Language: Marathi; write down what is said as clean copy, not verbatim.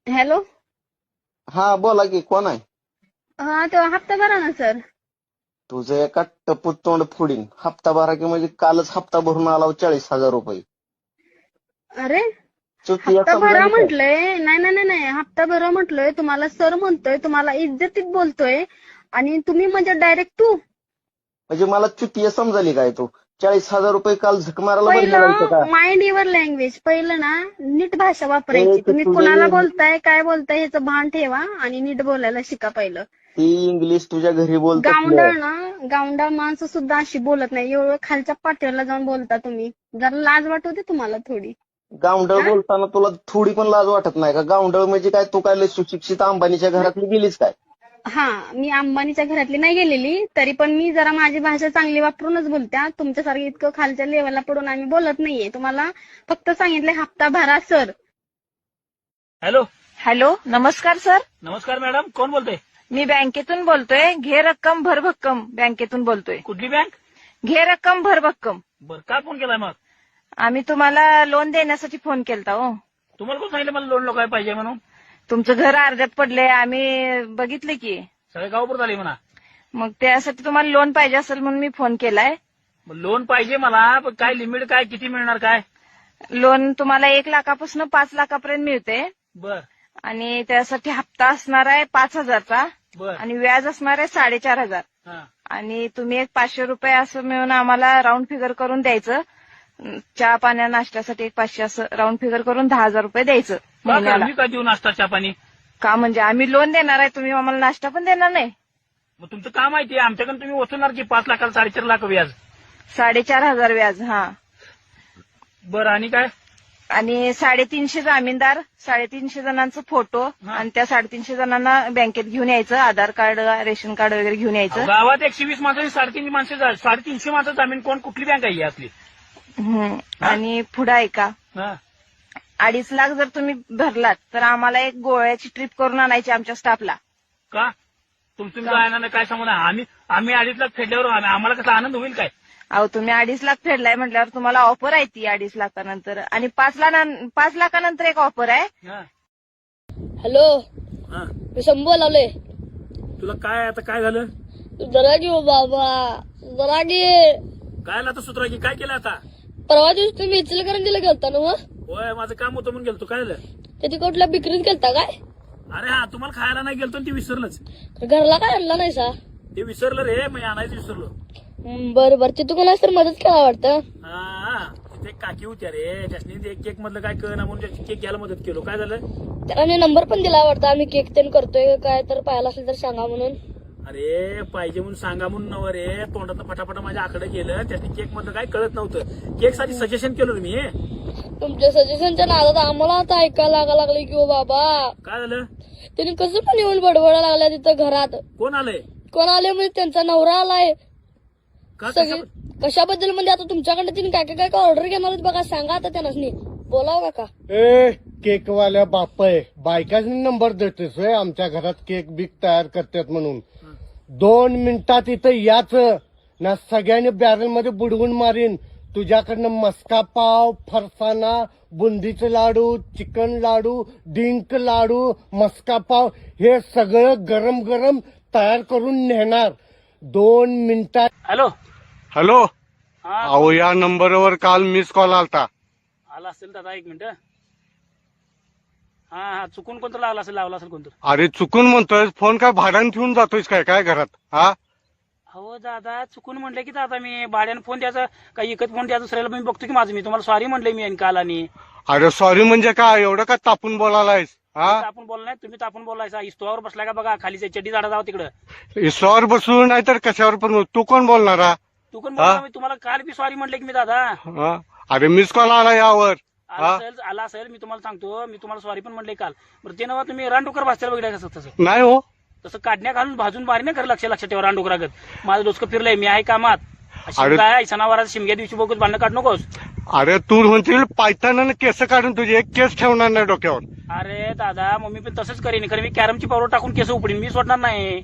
हॅलो. हा बोला की कोण आहे? हा तो हप्ता भरा ना सर. तुझं एका टपूत तोंड फोडीन. हप्ता भरा की म्हणजे कालच हप्ता भरून आला 40,000 रुपये. अरे चुतीया हप्ता भरा समजायली काय? म्हटलंय. नाही नाही नाही नाही, हप्ता भरा म्हटलोय तुम्हाला. सर म्हणतोय तुम्हाला, इज्जतीत बोलतोय आणि तुम्ही म्हणजे डायरेक्ट तू. म्हणजे मला चुतीया समजायली काय तू? 40,000 रुपये काल झक मारायला भरलेला इथं का? पहिलं माइंड युअर लँग्वेज. पहिलं ना नीट भाषा वापरायची. ते तुम्ही कुणाला तुझे बोलताय, काय बोलताय ह्याचं भान ठेवा आणि नीट बोलायला शिका पहिलं. ती इंग्लिश तुझ्या घरी बोल तसलं. गावंढळ ना, गावंढळ माणसं सुद्धा अशी बोलत नाही. एवढं खालच्या पातळीला जाऊन बोलता तुम्ही. जरा लाज वाटू दे तुम्हाला थोडी. गावंढळ हा बोलताना तुला थोडी पण लाज वाटत नाही का? गावंढळ म्हणजे काय? तू काय लय सुशिक्षित अंबानीच्या घरातली गेलीस काय? हा, मी अंबानीच्या घरातली नाही गेलेली, तरी पण मी जरा माझी भाषा चांगली वापरूनच बोलत्या. तुमच्यासारखं इतकं खालच्या लेवलला पडून आम्ही बोलत नाहीये. तुम्हाला फक्त सांगितलंय हप्ता भरा सर. हॅलो. हॅलो, नमस्कार सर. नमस्कार मॅडम, कोण बोलतोय? मी बँकेतून बोलतोय. घे रक्कम भर भक्कम बँकेतून बोलतोय. कुठली बँक? घे रक्कम भर भक्कम. बर, काय फोन केलाय मग? आम्ही तुम्हाला लोन देण्यासाठी फोन केलता हो. तुम्हाला कोण सांगितलं मला लोन लोकाय पाहिजे म्हणून? तुमचं घर अर्ध्यात पडले, आम्ही बघितले की. सगळे गावपूर झाले म्हणा. मग त्यासाठी तुम्हाला लोन पाहिजे असेल म्हणून मी फोन केलाय. लोन पाहिजे मला, पण काय लिमिट काय, किती मिळणार काय? लोन तुम्हाला 1 लाखापासून 5 लाखापर्यंत मिळते बर आणि त्यासाठी हप्ता असणार आहे 5,000चा बर. आणि व्याज असणार आहे 4,500 हा. आणि तुम्ही एक 500 रुपये असं मिळून आम्हाला राऊंड फिगर करून द्यायचं. चहा पाण्या नाश्त्यासाठी एक 500 असं राऊंड फिगर करून 10,000 रुपये द्यायचं महिन्याला. मी काय देऊ नाश्ता चहा पाणी? का म्हणजे आम्ही लोन देणार आहे, तुम्ही आम्हाला नाश्ता पण देणार नाही? मग तुमचं काम माहिती आहे, आमच्याकडून तुम्ही वसूलणार की 5 लाखाला 4.5 लाख व्याज. 4,500 व्याज. हा. बरं, आणि काय? आणि 350 जामीनदार, 350 जणांचा फोटो आणि त्या 350 जणांना बँकेत घेऊन यायचं. आधार कार्ड, रेशन कार्ड वगैरे घेऊन यायचं. गावात 120 माणसं, 350 माणसं, 350 माणसं जामीन. कुठली बँक आहे ही असली? आणि पुढं ऐका, हा. 2.5 लाख जर तुम्ही भरलात तर आम्हाला एक गोव्याची ट्रिप करून आणायची आमच्या स्टाफला. का? तुमचं आनंद काय सांगू ना? आम्ही 2.5 लाख फेडल्यावर आम्हाला कसला आनंद होईल काय? अहो, तुम्ही 2.5 लाख फेडलाय म्हटल्यावर तुम्हाला ऑफर आहे ती 2.5 लाखानंतर. आणि 5 लाखानंतर एक ऑफर आहे. हा. हॅलो, हा. मी शंभू बोलावले. तुला काय आता काय झालं? जरा घेऊ बाबा, जरा घे. काय आता सुधरा की काय केलं आता? परवा दिवशी तुम्ही इचलकरंजीला गेलता ना? मग होय, माझं काम होतं म्हणून गेलतो. काय झालं? त्याची कुठल्या बिक्रीत गेलता काय? अरे हा, तुम्हाला खायला नाही गेलतो ते विसरलंच. घरला काय आणला नाही सा? ते विसरलं रे, मी आणायचं विसरलो. बरं बरं, तिथं कोणाच तर मदत केला वाटतं. हा, तिथे काकी होत्या रे, त्यासनी ते केक मधलं काय कळना म्हणून केक घ्यायला मदत केलो. काय झालं? त्याने नंबर पण दिला वाटतं, आम्ही केक तेन करतोय काय तर पाहिला असेल तर सांगा म्हणून. अरे पाहिजे म्हणून सांगा म्हणून नव रे, तोंडात फटाफट माझ्या आकडे गेलं. त्यासनी केक मधलं काय कळत नव्हतं. केक साठी सजेशन केलं रे मी. तुमच्या सजेशनच्या नादात आम्हाला आता ऐकायला लागले की, ओ बाबा काय झालं? त्यांनी कसं पण येऊन बडबडा लागल्या तिथं घरात. कोण आलंय? कोण आले म्हणजे त्यांचा नवरा आलाय. का? सगळी कशाबद्दल म्हणजे आता तुमच्याकडे तिने काय काय ऑर्डर घेणार आहेत बघा, सांगा आता त्यांना. बोलाव का? ए केकवाल्या बाप आहे, बायकांनी नंबर देतेस होय आमच्या घरात केक बिक तयार करतात म्हणून. 2 मिनिटात इथं याच ना, सगळ्यांनी बॅरल मध्ये बुडवून मारीन. तुझ्याकडनं मस्का पाव, फरसाणा, बुंदीचे लाडू, चिकन लाडू, डिंक लाडू, मस्का पाव हे सगळं गरम गरम तयार करून नेणार 2 मिनिटात. हॅलो. हॅलो, हा, अहो या नंबरवर काल मिस कॉल आलता. आला असेल दादा, 1 मिनिट. हा, चुकून कोणतं लावला असेल कोणतं. अरे चुकून म्हणतोय, फोन काय भाड्यानं ठेवून जातोयस काय घरात? हा, हो दादा, चुकून म्हटलं की दादा, मी भाड्यानं फोन द्यायचं काही इकत फोन द्यायचं दुसऱ्याला मी बघतो की माझं. मी तुम्हाला सॉरी म्हटलंय मी काल. आणि अरे सॉरी म्हणजे काय, एवढं का तापून बोलायलायस? हा, आपण बोलला नाही, तुम्ही तापून बोलायचा. इस्तवावर बसलाय का बघा, खाली चड्डी झाडा जावं तिकडं. इसवावर बसून नाही तर कशावर पण. तू कोण बोलणारा? तू कोण बोलला? मी तुम्हाला काल बी सॉरी म्हटलं की मी दादा. हा? अरे मिस कॉल आला यावर. आला असेल, मी तुम्हाला सांगतो. मी तुम्हाला सॉरी पण म्हटलंय काल. बरं, ते नव्हा तुम्ही रानडुकर भाजताल बघितलं कसं? तसं नाही हो, तसं काढण्या घालून भाजून बारी नाही खरं. लक्षात ठेवा, रानडुकरागत. माझं डोसकं फिरलंय, मी आहे कामात. अरे काय सणावारात शिमग्या दिवशी बघून भांडणं काढ नकोस. अरे तू म्हणतील पायतानानं केस काढून तुझी एक केस ठेवणार नाही डोक्यावर. अरे दादा, मम्मी पण तसंच करेन खरं. मी कॅरमची पावडर टाकून केस उपडीन, मी सोडणार नाही.